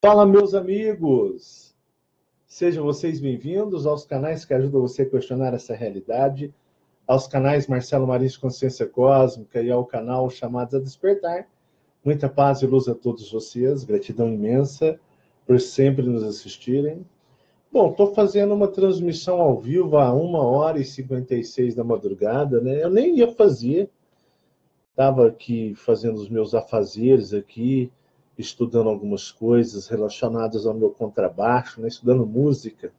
Fala, meus amigos! Sejam vocês bem-vindos aos canais que ajudam você a questionar essa realidade, aos canais Marcelo Marins Consciência Cósmica e ao canal Chamados a Despertar. Muita paz e luz a todos vocês, gratidão imensa por sempre nos assistirem. Bom, estou fazendo uma transmissão ao vivo a 1h56 da madrugada, né? Eu nem ia fazer, estava aqui fazendo os meus afazeres aqui, estudando algumas coisas relacionadas ao meu contrabaixo, né? Estudando música.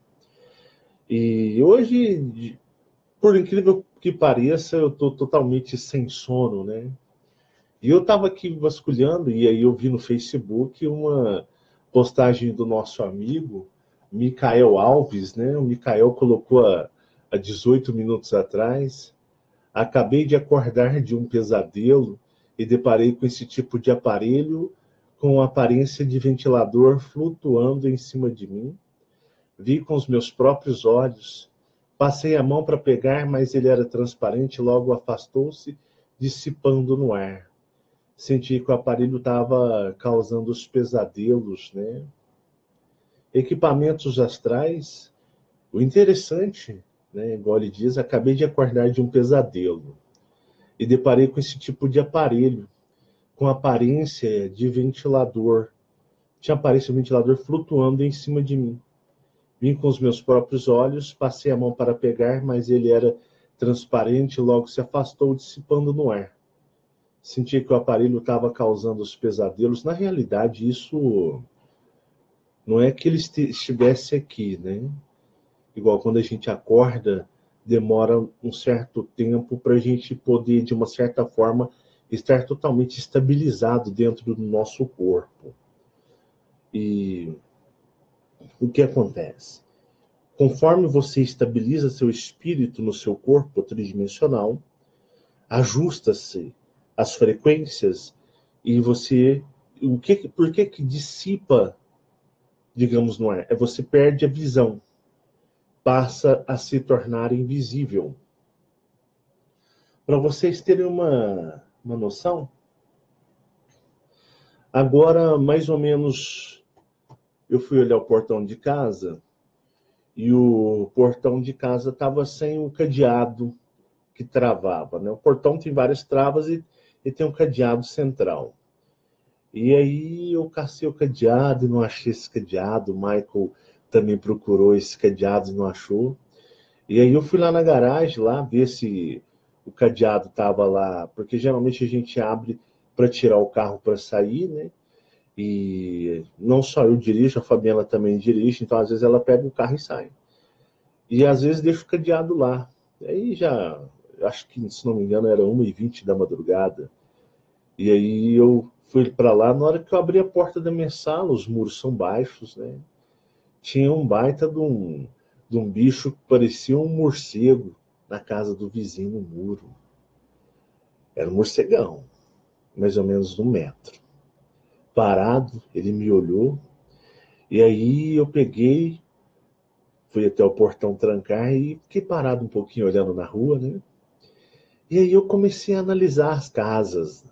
E hoje, por incrível que pareça, eu estou totalmente sem sono, né? E eu estava aqui vasculhando, e aí eu vi no Facebook uma postagem do nosso amigo, Micael Alves, né? O Micael colocou há 18 minutos atrás: acabei de acordar de um pesadelo e deparei com esse tipo de aparelho com aparência de ventilador flutuando em cima de mim. Vi com os meus próprios olhos. Passei a mão para pegar, mas ele era transparente, logo afastou-se, dissipando no ar. Senti que o aparelho estava causando os pesadelos, né? Equipamentos astrais. O interessante, né, igual ele diz, acabei de acordar de um pesadelo e deparei com esse tipo de aparelho, com aparência de ventilador. Tinha aparência de ventilador flutuando em cima de mim. Vi com os meus próprios olhos, passei a mão para pegar, mas ele era transparente e logo se afastou, dissipando no ar. Senti que o aparelho estava causando os pesadelos. Na realidade, isso não é que ele estivesse aqui, né? Igual quando a gente acorda, demora um certo tempo para a gente poder, de uma certa forma, estar totalmente estabilizado dentro do nosso corpo. E o que acontece? Conforme você estabiliza seu espírito no seu corpo tridimensional, ajusta-se as frequências e você... Por que dissipa, digamos, no ar? É você perde a visão, passa a se tornar invisível. Para vocês terem uma noção, agora, mais ou menos, eu fui olhar o portão de casa e o portão de casa estava sem o cadeado que travava, né? O portão tem várias travas e tem um cadeado central. E aí eu cacei o cadeado e não achei esse cadeado. O Michael também procurou esse cadeado e não achou. E aí eu fui lá na garagem lá ver se o cadeado estava lá, porque geralmente a gente abre para tirar o carro para sair, né? E não só eu dirijo, a Fabiana também dirige, então às vezes ela pega o carro e sai. E às vezes deixa o cadeado lá. E aí já, acho que, se não me engano, era 1h20 da madrugada. E aí eu fui para lá, na hora que eu abri a porta da minha sala, os muros são baixos, né? Tinha um baita de um bicho que parecia um morcego na casa do vizinho no muro. Era um morcegão, mais ou menos 1 metro. Parado, ele me olhou, e aí eu peguei, fui até o portão trancar e fiquei parado um pouquinho olhando na rua, né? E aí eu comecei a analisar as casas.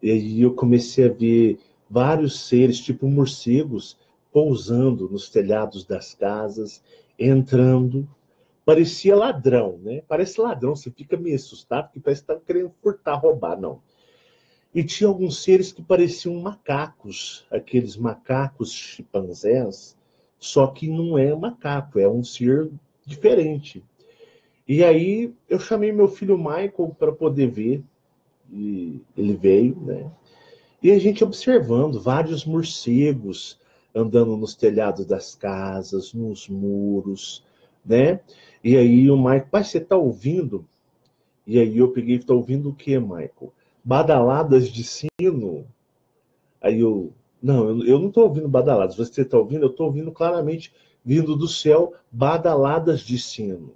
E aí eu comecei a ver vários seres, tipo morcegos, pousando nos telhados das casas, entrando. Parecia ladrão, né? Parece ladrão, você fica meio assustado, porque parece que está querendo furtar, roubar, não. E tinha alguns seres que pareciam macacos, aqueles macacos chimpanzés, só que não é macaco, é um ser diferente. E aí eu chamei meu filho Michael para poder ver, e ele veio, né? E a gente observando vários morcegos andando nos telhados das casas, nos muros, né? E aí o Michael, pai, você tá ouvindo? E aí eu peguei, tá ouvindo o que, Michael? Badaladas de sino. Aí eu, não, eu não tô ouvindo badaladas. Você tá ouvindo? Eu tô ouvindo claramente, vindo do céu, badaladas de sino.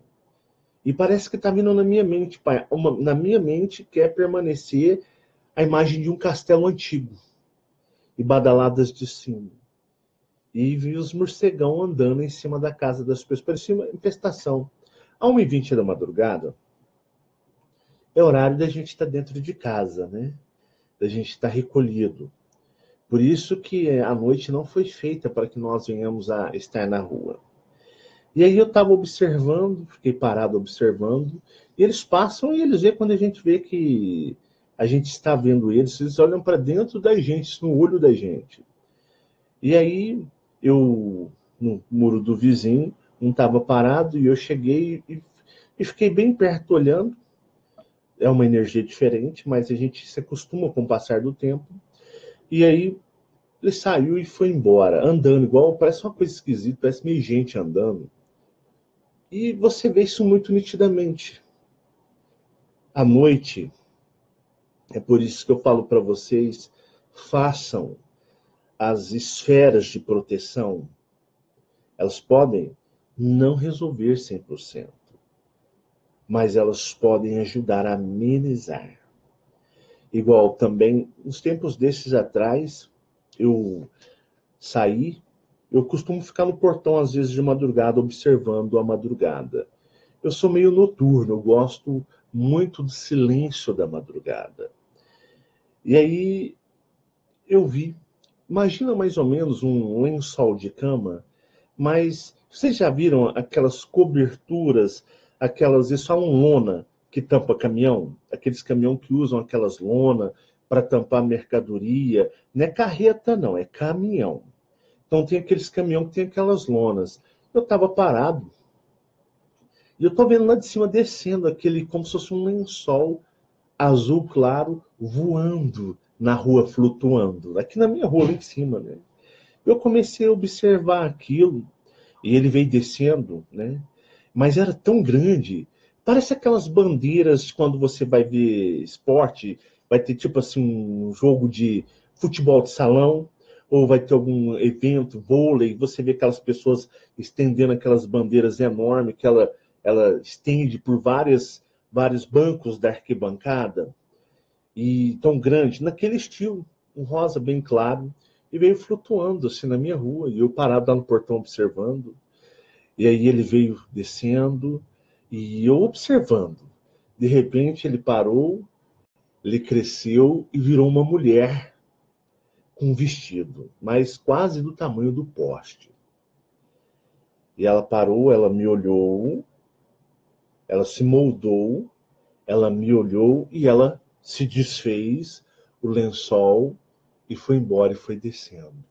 E parece que tá vindo na minha mente, pai. Na minha mente quer permanecer a imagem de um castelo antigo e badaladas de sino. E vi os morcegão andando em cima da casa das pessoas. Parecia uma infestação. A 1h20 da madrugada, é horário da gente estar dentro de casa, né? Da gente estar recolhido. Por isso que a noite não foi feita para que nós venhamos a estar na rua. E aí eu estava observando, fiquei parado observando, e eles passam e eles veem quando a gente vê que a gente está vendo eles, eles olham para dentro da gente, no olho da gente. E aí eu, no muro do vizinho, não estava parado, e eu cheguei e fiquei bem perto olhando. É uma energia diferente, mas a gente se acostuma com o passar do tempo. E aí ele saiu e foi embora, andando igual, parece uma coisa esquisita, parece meio gente andando. E você vê isso muito nitidamente. À noite, é por isso que eu falo para vocês, façam as esferas de proteção. Elas podem não resolver 100%, mas elas podem ajudar a amenizar. Igual também, uns tempos desses atrás, eu saí, eu costumo ficar no portão às vezes de madrugada, observando a madrugada. Eu sou meio noturno, eu gosto muito do silêncio da madrugada. E aí eu vi, imagina mais ou menos um lençol de cama, mas vocês já viram aquelas coberturas, aquelas, eles falam lona, que tampa caminhão? Aqueles caminhão que usam aquelas lona para tampar mercadoria. Não é carreta, não, é caminhão. Então tem aqueles caminhão que tem aquelas lonas. Eu estava parado e eu estou vendo lá de cima descendo aquele, como se fosse um lençol azul claro, voando na rua, flutuando. Aqui na minha rua, lá em cima, né? Eu comecei a observar aquilo e ele veio descendo, né? Mas era tão grande. Parece aquelas bandeiras quando você vai ver esporte, vai ter tipo assim um jogo de futebol de salão, ou vai ter algum evento, vôlei, você vê aquelas pessoas estendendo aquelas bandeiras enormes que ela estende por vários bancos da arquibancada, e tão grande, naquele estilo, um rosa bem claro, e veio flutuando assim na minha rua, e eu parado lá no portão observando. E aí ele veio descendo e eu observando. De repente ele parou, ele cresceu e virou uma mulher com um vestido, mas quase do tamanho do poste. E ela parou, ela me olhou, ela se moldou, ela me olhou e ela se desfez o lençol e foi embora e foi descendo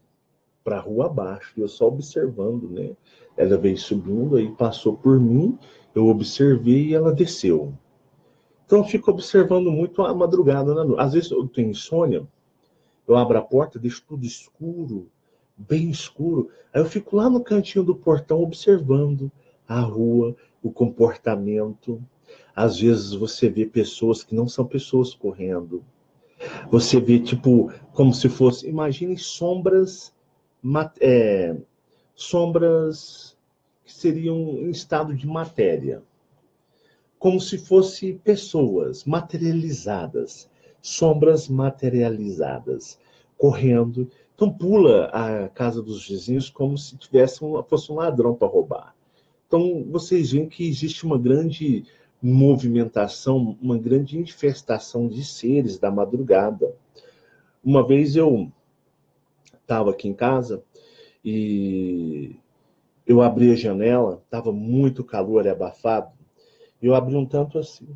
para a rua abaixo, e eu só observando, né? Ela veio subindo, aí passou por mim, eu observei e ela desceu. Então eu fico observando muito a madrugada, né? Às vezes eu tenho insônia, eu abro a porta, deixo tudo escuro, bem escuro, aí eu fico lá no cantinho do portão observando a rua, o comportamento. Às vezes você vê pessoas que não são pessoas correndo. Você vê, tipo, como se fosse, imagine sombras, sombras que seriam em estado de matéria, como se fossem pessoas materializadas, sombras materializadas, correndo. Então pula a casa dos vizinhos como se fosse um ladrão para roubar. Então vocês veem que existe uma grande movimentação, uma grande infestação de seres da madrugada. Uma vez eu estava aqui em casa e eu abri a janela, estava muito calor e abafado, e eu abri um tanto assim.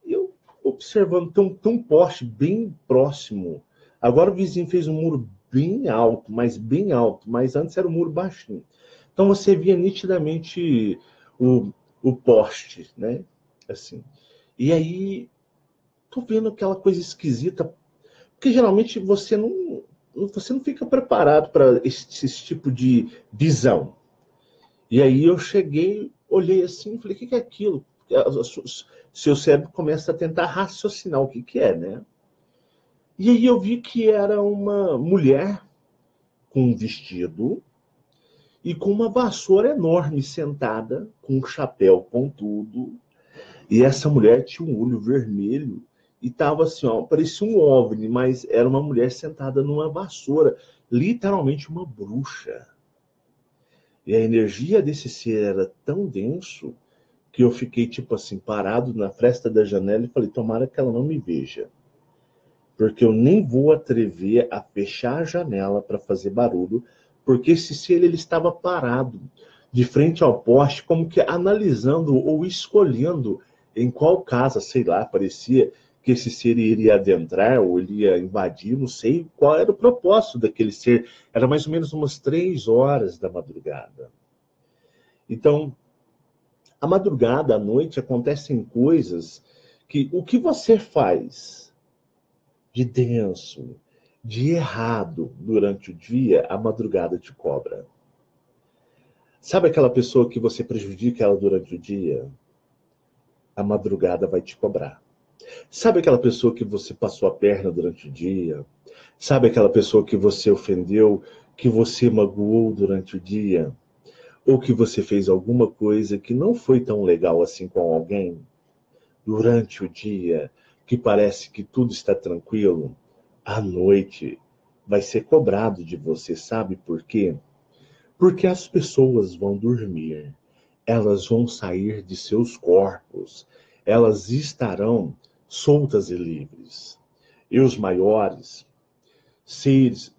E eu observando, tão poste bem próximo. Agora o vizinho fez um muro bem alto, mas antes era um muro baixinho. Então você via nitidamente o, o poste, né? Assim. E aí, tô vendo aquela coisa esquisita, porque geralmente você não fica preparado para esse tipo de visão. E aí eu cheguei, olhei assim, falei, o que é aquilo? Seu cérebro começa a tentar raciocinar o que é, né? E aí eu vi que era uma mulher com um vestido e com uma vassoura enorme sentada, com um chapéu pontudo. E essa mulher tinha um olho vermelho e tava assim, ó, parecia um OVNI, mas era uma mulher sentada numa vassoura, literalmente uma bruxa. E a energia desse ser era tão denso que eu fiquei, tipo assim, parado na fresta da janela e falei, tomara que ela não me veja. porque eu nem vou atrever a fechar a janela para fazer barulho, porque esse ser ele estava parado de frente ao poste, como que analisando ou escolhendo em qual casa, sei lá, parecia que esse ser iria adentrar ou ele ia invadir, não sei qual era o propósito daquele ser. Era mais ou menos umas 3 horas da madrugada. Então, a madrugada, à noite, acontecem coisas que o que você faz de denso, de errado durante o dia, a madrugada te cobra. Sabe aquela pessoa que você prejudica ela durante o dia? A madrugada vai te cobrar. Sabe aquela pessoa que você passou a perna durante o dia? Sabe aquela pessoa que você ofendeu, que você magoou durante o dia? Ou que você fez alguma coisa que não foi tão legal assim com alguém durante o dia, que parece que tudo está tranquilo? À noite vai ser cobrado de você, sabe por quê? Porque as pessoas vão dormir, elas vão sair de seus corpos, elas estarão soltas e livres. E os maiores, seres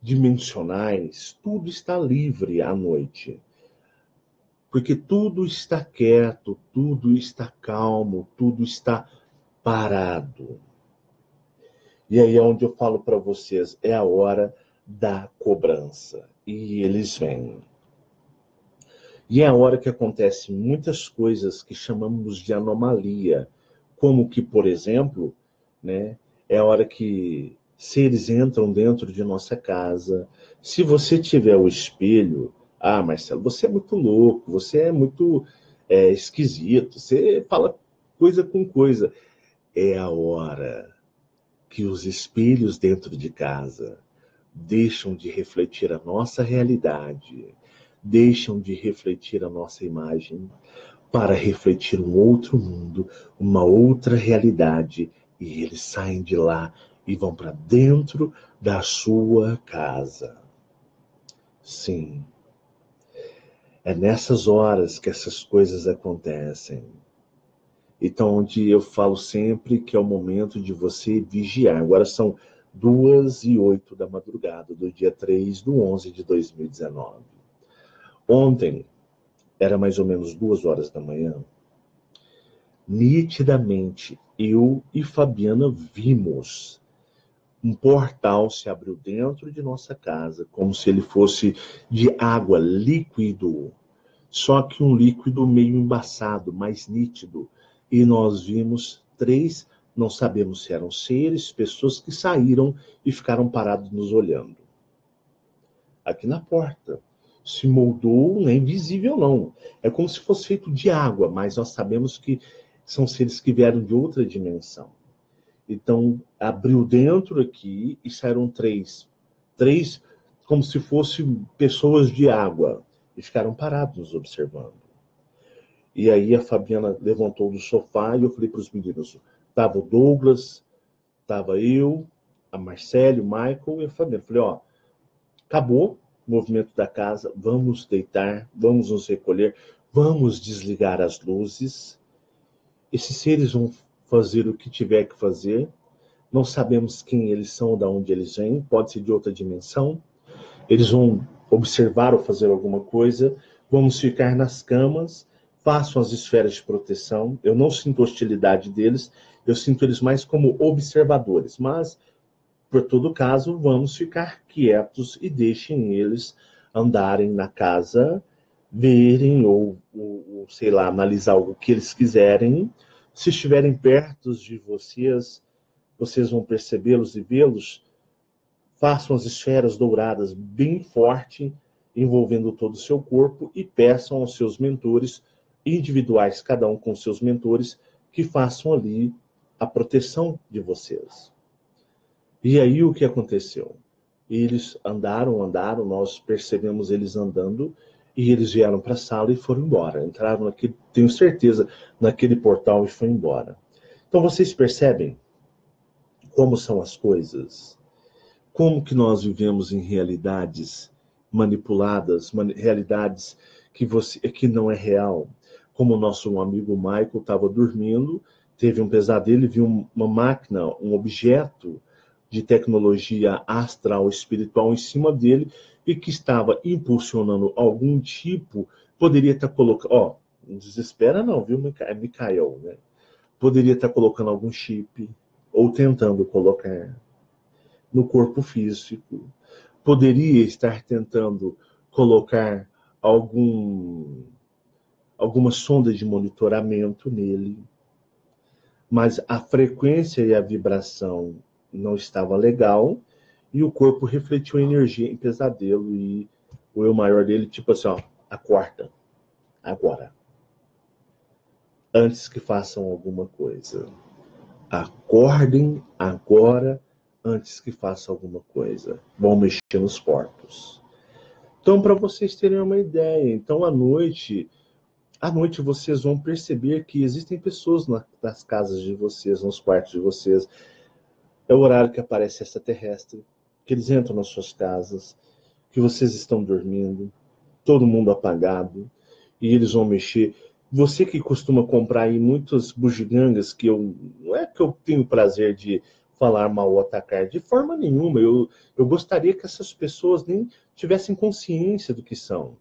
dimensionais, tudo está livre à noite. Porque tudo está quieto, tudo está calmo, tudo está parado. E aí é onde eu falo para vocês, é a hora da cobrança. E eles vêm. E é a hora que acontecem muitas coisas que chamamos de anomalia, como que, por exemplo, né, é a hora que seres entram dentro de nossa casa. Se você tiver o espelho, ah, Marcelo, você é muito louco, você é muito esquisito, você fala coisa com coisa. É a hora que os espelhos dentro de casa deixam de refletir a nossa realidade, deixam de refletir a nossa imagem para refletir um outro mundo, uma outra realidade, e eles saem de lá e vão para dentro da sua casa. Sim, é nessas horas que essas coisas acontecem. Então, onde eu falo sempre que é o momento de você vigiar. Agora são 2h08 da madrugada, do dia 3/11 de 2019. Ontem, era mais ou menos 2 horas da manhã, nitidamente, eu e Fabiana vimos um portal se abriu dentro de nossa casa, como se ele fosse de água, líquido, só que um líquido meio embaçado, mais nítido. E nós vimos 3, não sabemos se eram seres, pessoas que saíram e ficaram parados nos olhando. Aqui na porta. Se moldou, não é invisível não. É como se fosse feito de água, mas nós sabemos que são seres que vieram de outra dimensão. Então, abriu dentro aqui e saíram 3. 3 como se fossem pessoas de água. E ficaram parados nos observando. E aí a Fabiana levantou do sofá e eu falei para os meninos, tava o Douglas, tava eu, a Marcele, o Michael e a Fabiana. Falei, ó, acabou o movimento da casa, vamos deitar, vamos nos recolher, vamos desligar as luzes. Esses seres vão fazer o que tiver que fazer. Não sabemos quem eles são, de onde eles vêm, pode ser de outra dimensão. Eles vão observar ou fazer alguma coisa. Vamos ficar nas camas, façam as esferas de proteção. Eu não sinto hostilidade deles, eu sinto eles mais como observadores. Mas, por todo caso, vamos ficar quietos e deixem eles andarem na casa, verem ou sei lá, analisar o que eles quiserem. Se estiverem perto de vocês, vocês vão percebê-los e vê-los. Façam as esferas douradas bem forte, envolvendo todo o seu corpo, e peçam aos seus mentores individuais, cada um com seus mentores, que façam ali a proteção de vocês. E aí o que aconteceu? Eles andaram, nós percebemos eles andando, e eles vieram para a sala e foram embora. Entraram naquele, tenho certeza, naquele portal e foram embora. Então vocês percebem como são as coisas? Como que nós vivemos em realidades manipuladas, realidades que não é real. Como o nosso amigo Michael estava dormindo, teve um pesadelo e viu uma máquina, um objeto de tecnologia astral espiritual em cima dele e que estava impulsionando algum tipo, poderia estar colocando, ó, não desespera não, viu, Mikael, né? Poderia estar colocando algum chip, ou tentando colocar no corpo físico, poderia estar tentando colocar alguma sonda de monitoramento nele, mas a frequência e a vibração não estava legal e o corpo refletiu a energia em pesadelo e o eu maior dele, tipo assim, ó, acorda, agora, antes que façam alguma coisa. Acordem agora, antes que façam alguma coisa. Vão mexer nos corpos. Então, para vocês terem uma ideia, então à noite vocês vão perceber que existem pessoas nas casas de vocês, nos quartos de vocês. É o horário que aparece extraterrestre, que eles entram nas suas casas, que vocês estão dormindo, todo mundo apagado, e eles vão mexer. Você que costuma comprar aí muitas bugigangas, que não é que eu tenho prazer de falar mal ou atacar, de forma nenhuma. Eu gostaria que essas pessoas nem tivessem consciência do que são.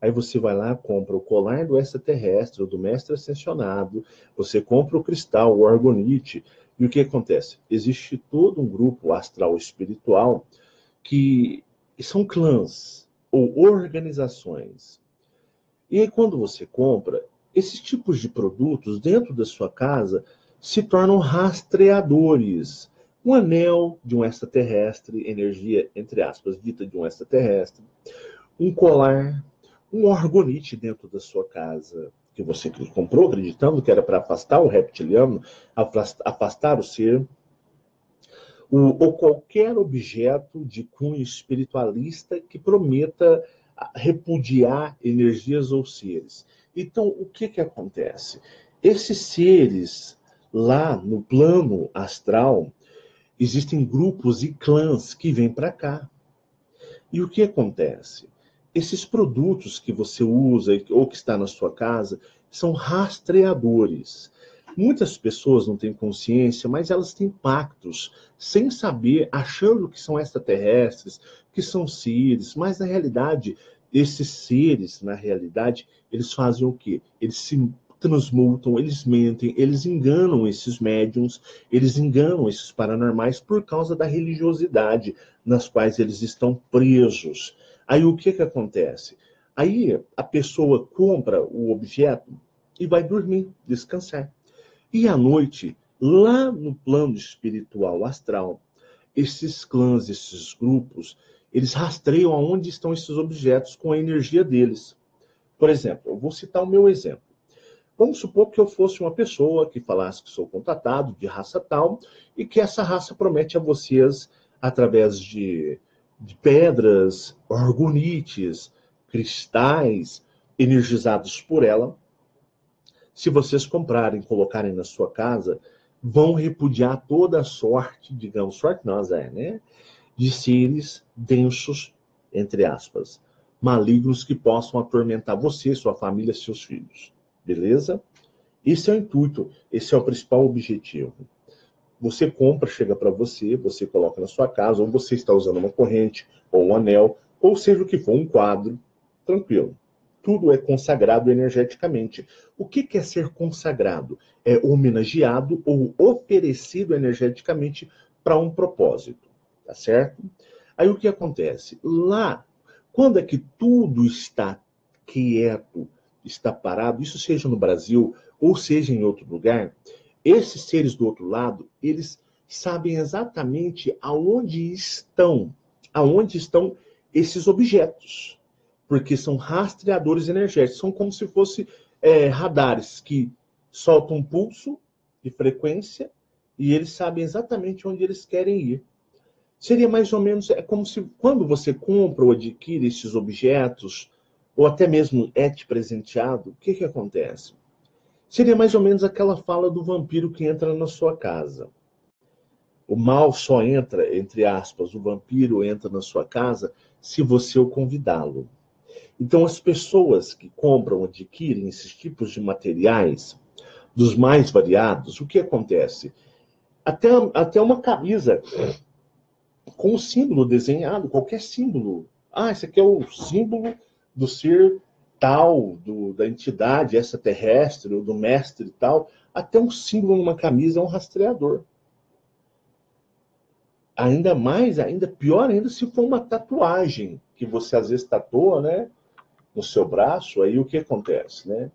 Aí você vai lá, compra o colar do extraterrestre, ou do mestre ascensionado, você compra o cristal, o argonite, e o que acontece? Existe todo um grupo astral espiritual que são clãs ou organizações. E aí, quando você compra, esses tipos de produtos dentro da sua casa se tornam rastreadores. Um anel de um extraterrestre, energia, entre aspas, dita de um extraterrestre, um colar, um orgonite dentro da sua casa, que você comprou acreditando que era para afastar o reptiliano, afastar o ser, ou qualquer objeto de cunho espiritualista que prometa repudiar energias ou seres. Então, o que acontece? Esses seres, lá no plano astral, existem grupos e clãs que vêm para cá. E o que acontece? Esses produtos que você usa ou que está na sua casa são rastreadores. Muitas pessoas não têm consciência, mas elas têm pactos, sem saber, achando que são extraterrestres, que são seres, mas na realidade, esses seres, na realidade, eles fazem o quê? Eles se transmutam, eles mentem, eles enganam esses médiums, eles enganam esses paranormais por causa da religiosidade nas quais eles estão presos. Aí o que acontece? Aí a pessoa compra o objeto e vai dormir, descansar. E à noite, lá no plano espiritual astral, esses clãs, esses grupos, eles rastreiam aonde estão esses objetos com a energia deles. Por exemplo, eu vou citar o meu exemplo. Vamos supor que eu fosse uma pessoa que falasse que sou contatado de raça tal e que essa raça promete a vocês, através de pedras, orgonites, cristais energizados por ela, se vocês comprarem, colocarem na sua casa, vão repudiar toda a sorte, digamos, sorte não, né? De seres densos, entre aspas, malignos que possam atormentar você, sua família, seus filhos. Beleza? Esse é o intuito, esse é o principal objetivo. Você compra, chega para você coloca na sua casa, ou você está usando uma corrente, ou um anel, ou seja o que for, um quadro, tranquilo. Tudo é consagrado energeticamente. O que é ser consagrado? É homenageado ou oferecido energeticamente para um propósito, tá certo? Aí o que acontece? Lá, quando é que tudo está quieto, está parado, isso seja no Brasil ou seja em outro lugar, esses seres do outro lado, eles sabem exatamente aonde estão esses objetos, porque são rastreadores energéticos, são como se fossem radares que soltam um pulso de frequência e eles sabem exatamente onde eles querem ir. Seria mais ou menos, é como se quando você compra ou adquire esses objetos, ou até mesmo é te presenteado, o que acontece? Seria mais ou menos aquela fala do vampiro que entra na sua casa. O mal só entra, entre aspas, o vampiro entra na sua casa se você o convidá-lo. Então, as pessoas que compram, adquirem esses tipos de materiais, dos mais variados, o que acontece? Até uma camisa com o símbolo desenhado, qualquer símbolo. Ah, esse aqui é o símbolo do ser tal, da entidade extraterrestre, ou do mestre tal. Até um símbolo numa camisa é um rastreador. Ainda mais, ainda pior ainda se for uma tatuagem, que você às vezes tatua, né, no seu braço, aí o que acontece, né?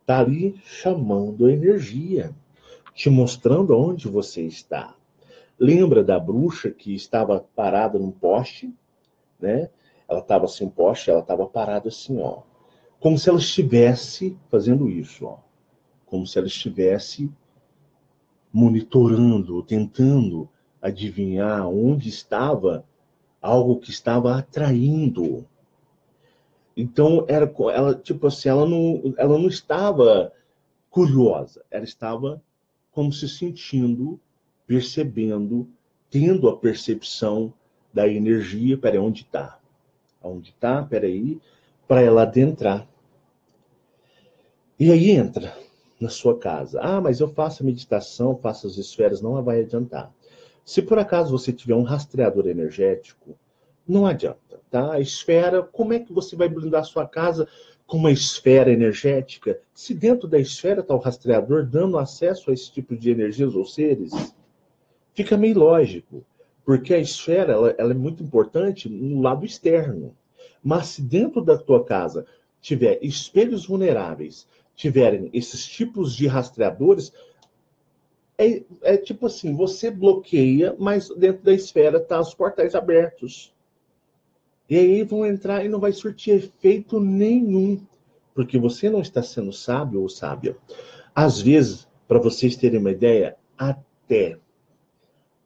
Tá ali chamando a energia, te mostrando onde você está. Lembra da bruxa que estava parada num poste, né? Ela estava assim, um poste, ela estava parada assim, ó. Como se ela estivesse fazendo isso, ó. Como se ela estivesse monitorando, tentando adivinhar onde estava algo que estava atraindo. Então, ela, tipo assim, ela não estava curiosa, ela estava como se sentindo, percebendo, tendo a percepção da energia. Peraí, onde está? Onde está? Peraí, para ela adentrar. E aí entra na sua casa. Ah, mas eu faço a meditação, faço as esferas, não vai adiantar. Se por acaso você tiver um rastreador energético, não adianta, tá? A esfera, como é que você vai blindar a sua casa com uma esfera energética? Se dentro da esfera está o rastreador dando acesso a esse tipo de energias ou seres, fica meio lógico, porque a esfera ela é muito importante no lado externo. Mas se dentro da tua casa tiver espelhos vulneráveis, tiverem esses tipos de rastreadores, é tipo assim, você bloqueia, mas dentro da esfera tá os portais abertos. E aí vão entrar e não vai surtir efeito nenhum, porque você não está sendo sábio ou sábia. Às vezes, para vocês terem uma ideia,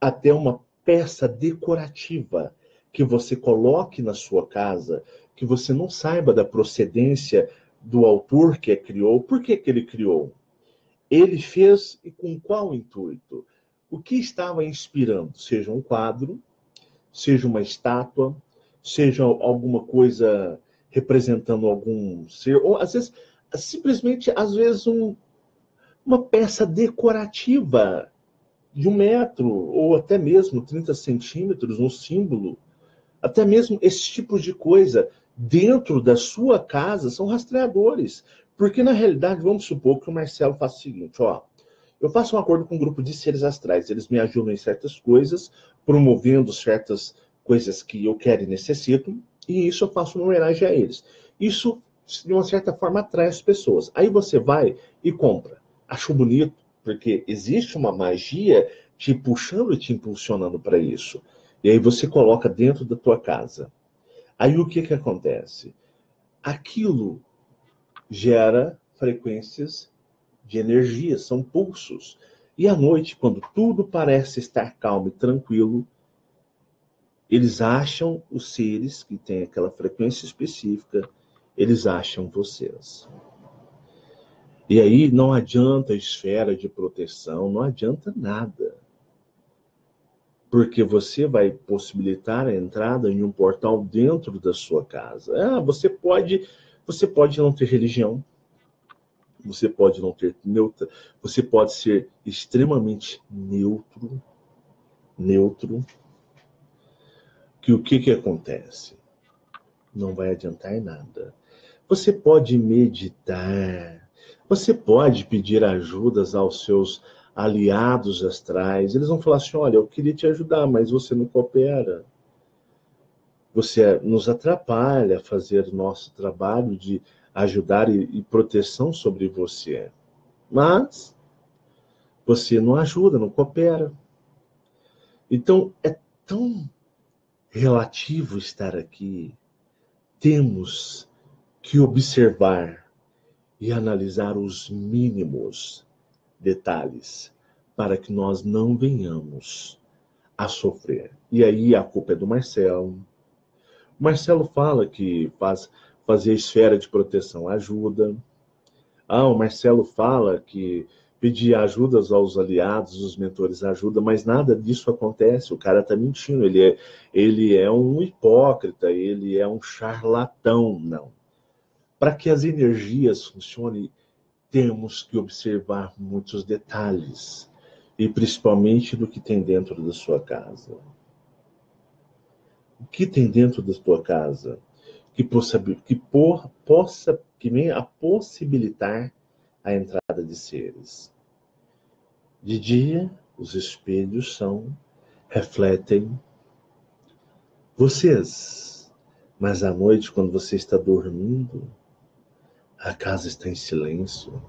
até uma peça decorativa que você coloque na sua casa, que você não saiba da procedência do autor que a criou, por que ele criou? Ele fez e com qual intuito? O que estava inspirando? Seja um quadro, seja uma estátua, seja alguma coisa representando algum ser, ou às vezes, simplesmente, às vezes, uma peça decorativa de 1 metro, ou até mesmo 30 centímetros, um símbolo, até mesmo esse tipo de coisa, dentro da sua casa, são rastreadores. Porque, na realidade, vamos supor que o Marcelo faça o seguinte, ó, eu faço um acordo com um grupo de seres astrais, eles me ajudam em certas coisas, promovendo certas coisas que eu quero e necessito, e isso eu faço uma homenagem a eles. Isso, de uma certa forma, atrai as pessoas. Aí você vai e compra. Achou bonito, porque existe uma magia te puxando e te impulsionando para isso. E aí você coloca dentro da tua casa. Aí o que que acontece? Aquilo gera frequências de energia, são pulsos. E à noite, quando tudo parece estar calmo e tranquilo, eles acham os seres que têm aquela frequência específica, eles acham vocês. E aí não adianta a esfera de proteção, não adianta nada. Porque você vai possibilitar a entrada em um portal dentro da sua casa. Ah, você pode não ter religião, você pode não ter neutra, você pode ser extremamente neutro, que o que acontece? Não vai adiantar em nada. Você pode meditar, você pode pedir ajudas aos seus aliados astrais. Eles vão falar assim: olha, eu queria te ajudar, mas você não coopera. Você nos atrapalha a fazer o nosso trabalho de ajudar e proteção sobre você. Mas você não ajuda, não coopera. Então, é tão relativo estar aqui. Temos que observar e analisar os mínimos detalhes para que nós não venhamos a sofrer. E aí a culpa é do Marcelo. O Marcelo fala que fazer esfera de proteção ajuda. Ah, o Marcelo fala que pedir ajudas aos aliados, os mentores ajuda, mas nada disso acontece. O cara está mentindo. Ele é um hipócrita, ele é um charlatão. Não. Para que as energias funcionem, temos que observar muitos detalhes, e principalmente do que tem dentro da sua casa. O que tem dentro da tua casa que venha a possibilitar a entrada de seres. De dia, os espelhos refletem vocês, mas à noite, quando você está dormindo, a casa está em silêncio.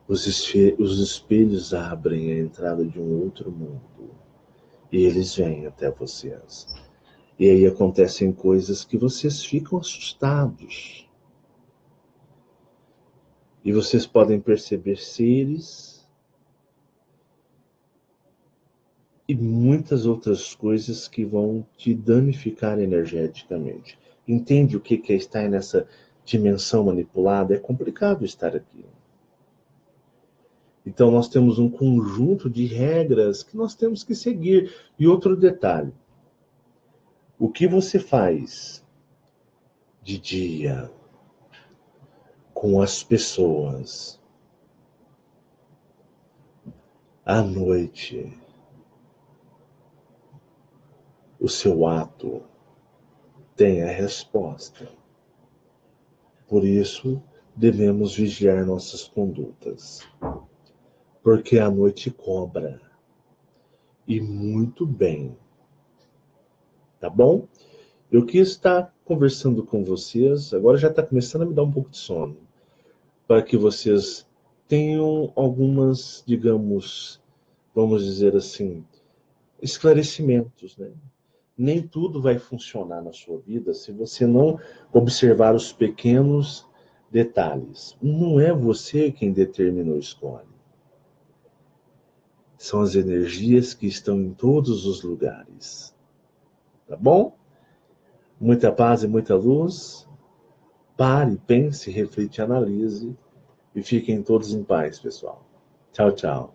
Os espelhos abrem a entrada de um outro mundo e eles vêm até vocês. E aí acontecem coisas que vocês ficam assustados. E vocês podem perceber seres e muitas outras coisas que vão te danificar energeticamente. Entende o que é estar nessa dimensão manipulada? É complicado estar aqui. Então nós temos um conjunto de regras que nós temos que seguir. E outro detalhe, o que você faz de dia com as pessoas, à noite, o seu ato tem a resposta. Por isso, devemos vigiar nossas condutas. Porque a noite cobra. E muito bem. Tá bom? Eu quis estar conversando com vocês, agora já está começando a me dar um pouco de sono, para que vocês tenham algumas, digamos, vamos dizer assim, esclarecimentos, né? Nem tudo vai funcionar na sua vida se você não observar os pequenos detalhes. Não é você quem determina ou escolhe. São as energias que estão em todos os lugares. Tá bom? Muita paz e muita luz. Pare, pense, reflita, analise e fiquem todos em paz, pessoal. Tchau, tchau.